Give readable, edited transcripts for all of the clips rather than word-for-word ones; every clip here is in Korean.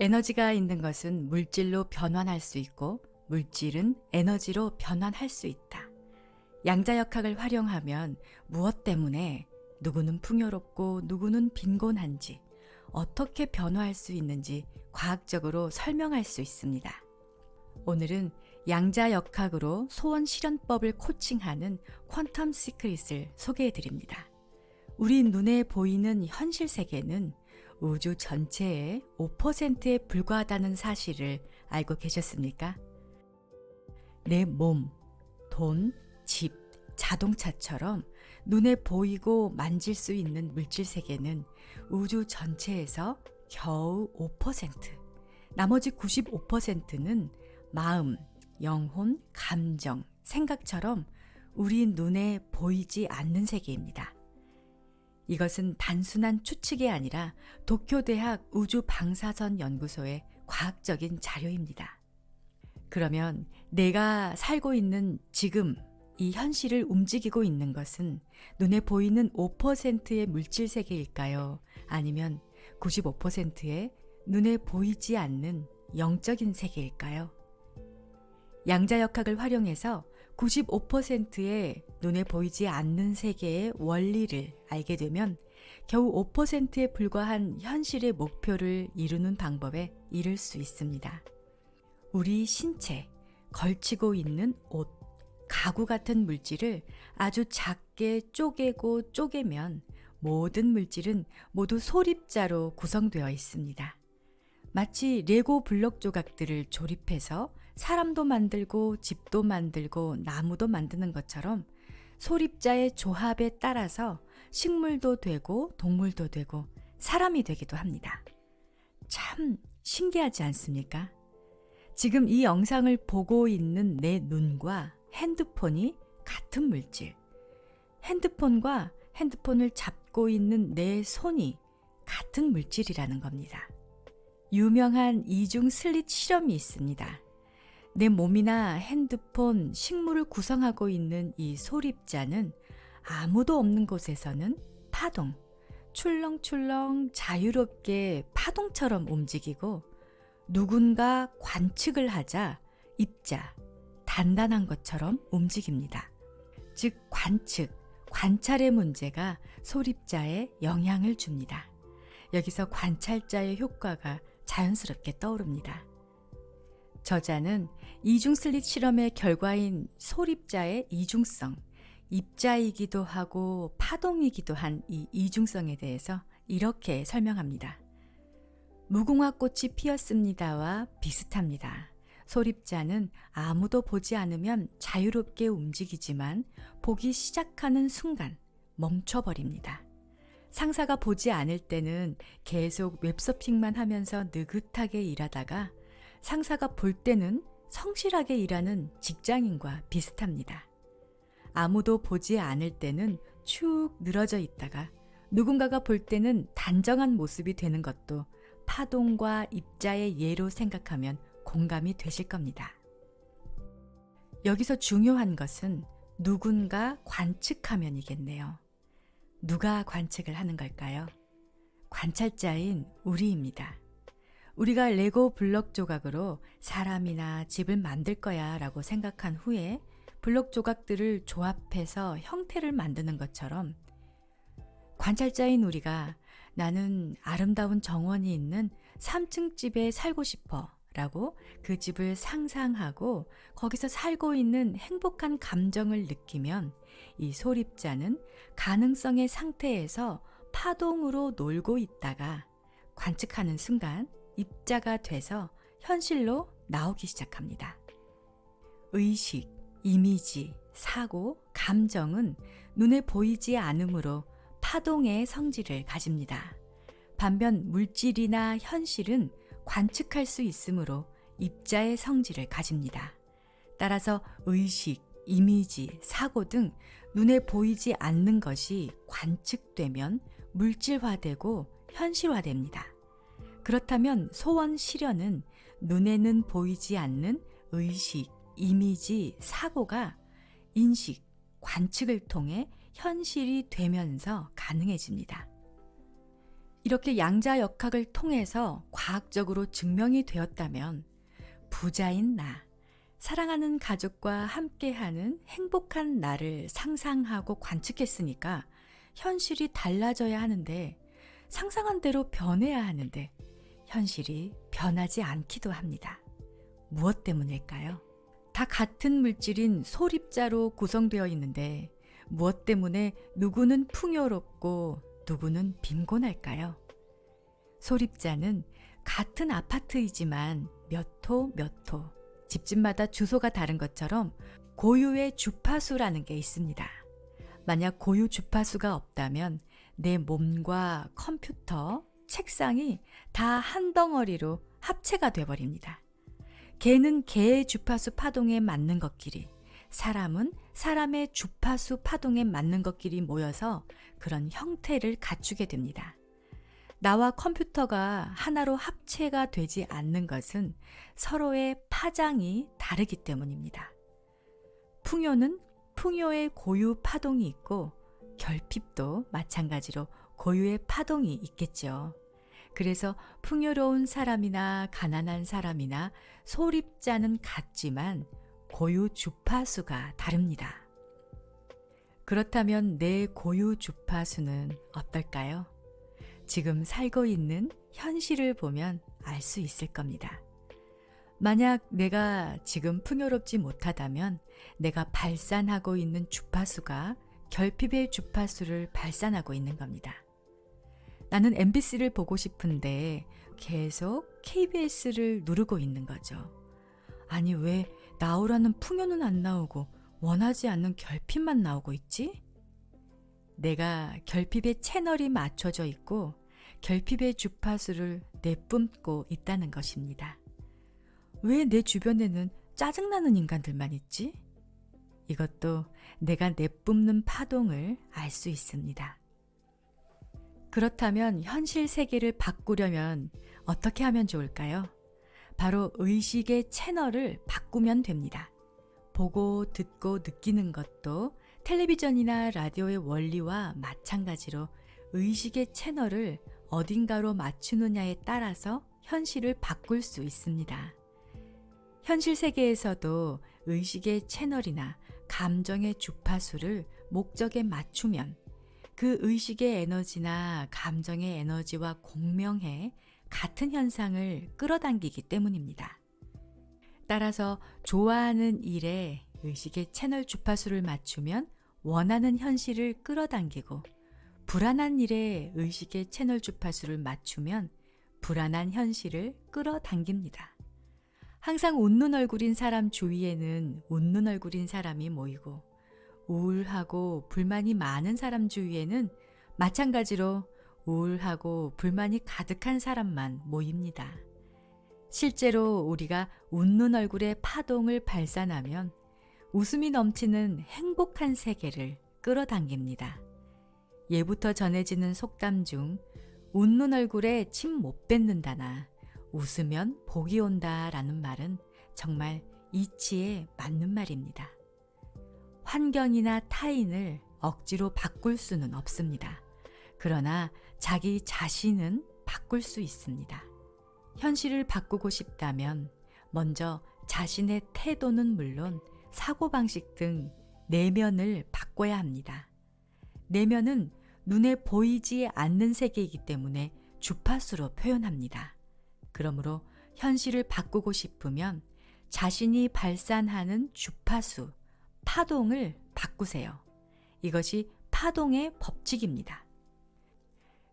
에너지가 있는 것은 물질로 변환할 수 있고 물질은 에너지로 변환할 수 있다. 양자역학을 활용하면 무엇 때문에 누구는 풍요롭고 누구는 빈곤한지 어떻게 변화할 수 있는지 과학적으로 설명할 수 있습니다. 오늘은 양자역학으로 소원 실현법을 코칭하는 퀀텀 시크릿을 소개해 드립니다. 우리 눈에 보이는 현실 세계는 우주 전체의 5%에 불과하다는 사실을 알고 계셨습니까? 내 몸, 돈, 집, 자동차처럼 눈에 보이고 만질 수 있는 물질 세계는 우주 전체에서 겨우 5%, 나머지 95%는 마음, 영혼, 감정, 생각처럼 우리 눈에 보이지 않는 세계입니다. 이것은 단순한 추측이 아니라 도쿄대학 우주방사선 연구소의 과학적인 자료입니다. 그러면 내가 살고 있는 지금 이 현실을 움직이고 있는 것은 눈에 보이는 5%의 물질 세계일까요? 아니면 95%의 눈에 보이지 않는 영적인 세계일까요? 양자역학을 활용해서 95%의 눈에 보이지 않는 세계의 원리를 알게 되면 겨우 5%에 불과한 현실의 목표를 이루는 방법에 이를 수 있습니다. 우리 신체, 걸치고 있는 옷, 가구 같은 물질을 아주 작게 쪼개고 쪼개면 모든 물질은 모두 소립자로 구성되어 있습니다. 마치 레고 블록 조각들을 조립해서 사람도 만들고 집도 만들고 나무도 만드는 것처럼 소립자의 조합에 따라서 식물도 되고 동물도 되고 사람이 되기도 합니다. 참 신기하지 않습니까? 지금 이 영상을 보고 있는 내 눈과 핸드폰이 같은 물질, 핸드폰과 핸드폰을 잡고 있는 내 손이 같은 물질이라는 겁니다. 유명한 이중 슬릿 실험이 있습니다. 내 몸이나 핸드폰, 식물을 구성하고 있는 이 소립자는 아무도 없는 곳에서는 파동, 출렁출렁 자유롭게 파동처럼 움직이고 누군가 관측을 하자 입자, 단단한 것처럼 움직입니다. 즉 관측, 관찰의 문제가 소립자에 영향을 줍니다. 여기서 관찰자의 효과가 자연스럽게 떠오릅니다. 저자는 이중 슬릿 실험의 결과인 소립자의 이중성, 입자이기도 하고 파동이기도 한 이 이중성에 대해서 이렇게 설명합니다. 무궁화 꽃이 피었습니다와 비슷합니다. 소립자는 아무도 보지 않으면 자유롭게 움직이지만 보기 시작하는 순간 멈춰버립니다. 상사가 보지 않을 때는 계속 웹서핑만 하면서 느긋하게 일하다가 상사가 볼 때는 성실하게 일하는 직장인과 비슷합니다. 아무도 보지 않을 때는 축 늘어져 있다가 누군가가 볼 때는 단정한 모습이 되는 것도 파동과 입자의 예로 생각하면 공감이 되실 겁니다. 여기서 중요한 것은 누군가 관측하면이겠네요. 누가 관측을 하는 걸까요? 관찰자인 우리입니다. 우리가 레고 블록 조각으로 사람이나 집을 만들 거야 라고 생각한 후에 블록 조각들을 조합해서 형태를 만드는 것처럼 관찰자인 우리가 나는 아름다운 정원이 있는 3층 집에 살고 싶어 라고 그 집을 상상하고 거기서 살고 있는 행복한 감정을 느끼면 이 소립자는 가능성의 상태에서 파동으로 놀고 있다가 관측하는 순간 입자가 돼서 현실로 나오기 시작합니다. 의식, 이미지, 사고, 감정은 눈에 보이지 않으므로 파동의 성질을 가집니다. 반면 물질이나 현실은 관측할 수 있으므로 입자의 성질을 가집니다. 따라서 의식, 이미지, 사고 등 눈에 보이지 않는 것이 관측되면 물질화되고 현실화됩니다. 그렇다면 소원 실현은 눈에는 보이지 않는 의식, 이미지, 사고가 인식, 관측을 통해 현실이 되면서 가능해집니다. 이렇게 양자역학을 통해서 과학적으로 증명이 되었다면 부자인 나, 사랑하는 가족과 함께하는 행복한 나를 상상하고 관측했으니까 현실이 달라져야 하는데, 상상한 대로 변해야 하는데 현실이 변하지 않기도 합니다. 무엇 때문일까요? 다 같은 물질인 소립자로 구성되어 있는데 무엇 때문에 누구는 풍요롭고 누구는 빈곤할까요? 소립자는 같은 아파트이지만 몇 호 몇 호, 집집마다 주소가 다른 것처럼 고유의 주파수라는 게 있습니다. 만약 고유 주파수가 없다면 내 몸과 컴퓨터, 책상이 다 한 덩어리로 합체가 돼버립니다. 개는 개의 주파수 파동에 맞는 것끼리, 사람은 사람의 주파수 파동에 맞는 것끼리 모여서 그런 형태를 갖추게 됩니다. 나와 컴퓨터가 하나로 합체가 되지 않는 것은 서로의 파장이 다르기 때문입니다. 풍요는 풍요의 고유 파동이 있고 결핍도 마찬가지로 고유의 파동이 있겠죠. 그래서 풍요로운 사람이나 가난한 사람이나 소립자는 같지만 고유 주파수가 다릅니다. 그렇다면 내 고유 주파수는 어떨까요? 지금 살고 있는 현실을 보면 알 수 있을 겁니다. 만약 내가 지금 풍요롭지 못하다면 내가 발산하고 있는 주파수가 결핍의 주파수를 발산하고 있는 겁니다. 나는 MBC를 보고 싶은데 계속 KBS를 누르고 있는 거죠. 아니, 왜 나오라는 풍요는 안 나오고 원하지 않는 결핍만 나오고 있지? 내가 결핍의 채널이 맞춰져 있고 결핍의 주파수를 내뿜고 있다는 것입니다. 왜 내 주변에는 짜증나는 인간들만 있지? 이것도 내가 내뿜는 파동을 알 수 있습니다. 그렇다면 현실 세계를 바꾸려면 어떻게 하면 좋을까요? 바로 의식의 채널을 바꾸면 됩니다. 보고 듣고 느끼는 것도 텔레비전이나 라디오의 원리와 마찬가지로 의식의 채널을 어딘가로 맞추느냐에 따라서 현실을 바꿀 수 있습니다. 현실 세계에서도 의식의 채널이나 감정의 주파수를 목적에 맞추면 그 의식의 에너지나 감정의 에너지와 공명해 같은 현상을 끌어당기기 때문입니다. 따라서 좋아하는 일에 의식의 채널 주파수를 맞추면 원하는 현실을 끌어당기고, 불안한 일에 의식의 채널 주파수를 맞추면 불안한 현실을 끌어당깁니다. 항상 웃는 얼굴인 사람 주위에는 웃는 얼굴인 사람이 모이고, 우울하고 불만이 많은 사람 주위에는 마찬가지로 우울하고 불만이 가득한 사람만 모입니다. 실제로 우리가 웃는 얼굴의 파동을 발산하면 웃음이 넘치는 행복한 세계를 끌어당깁니다. 예부터 전해지는 속담 중 웃는 얼굴에 침 못 뱉는다나 웃으면 복이 온다라는 말은 정말 이치에 맞는 말입니다. 환경이나 타인을 억지로 바꿀 수는 없습니다. 그러나 자기 자신은 바꿀 수 있습니다. 현실을 바꾸고 싶다면 먼저 자신의 태도는 물론 사고방식 등 내면을 바꿔야 합니다. 내면은 눈에 보이지 않는 세계이기 때문에 주파수로 표현합니다. 그러므로 현실을 바꾸고 싶으면 자신이 발산하는 주파수, 파동을 바꾸세요. 이것이 파동의 법칙입니다.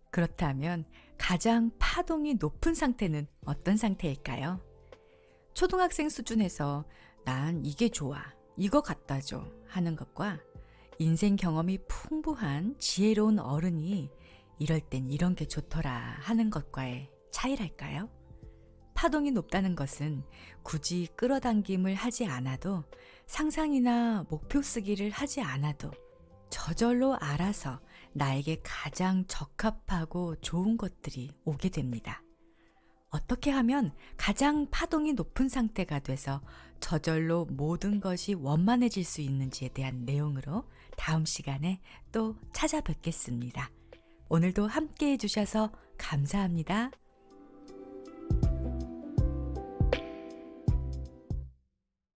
그렇다면 가장 파동이 높은 상태는 어떤 상태일까요? 초등학생 수준에서 난 이게 좋아, 이거 갖다 줘 하는 것과 인생 경험이 풍부한 지혜로운 어른이 이럴 땐 이런 게 좋더라 하는 것과의 차이랄까요? 파동이 높다는 것은 굳이 끌어당김을 하지 않아도, 상상이나 목표 쓰기를 하지 않아도 저절로 알아서 나에게 가장 적합하고 좋은 것들이 오게 됩니다. 어떻게 하면 가장 파동이 높은 상태가 돼서 저절로 모든 것이 원만해질 수 있는지에 대한 내용으로 다음 시간에 또 찾아뵙겠습니다. 오늘도 함께 해주셔서 감사합니다.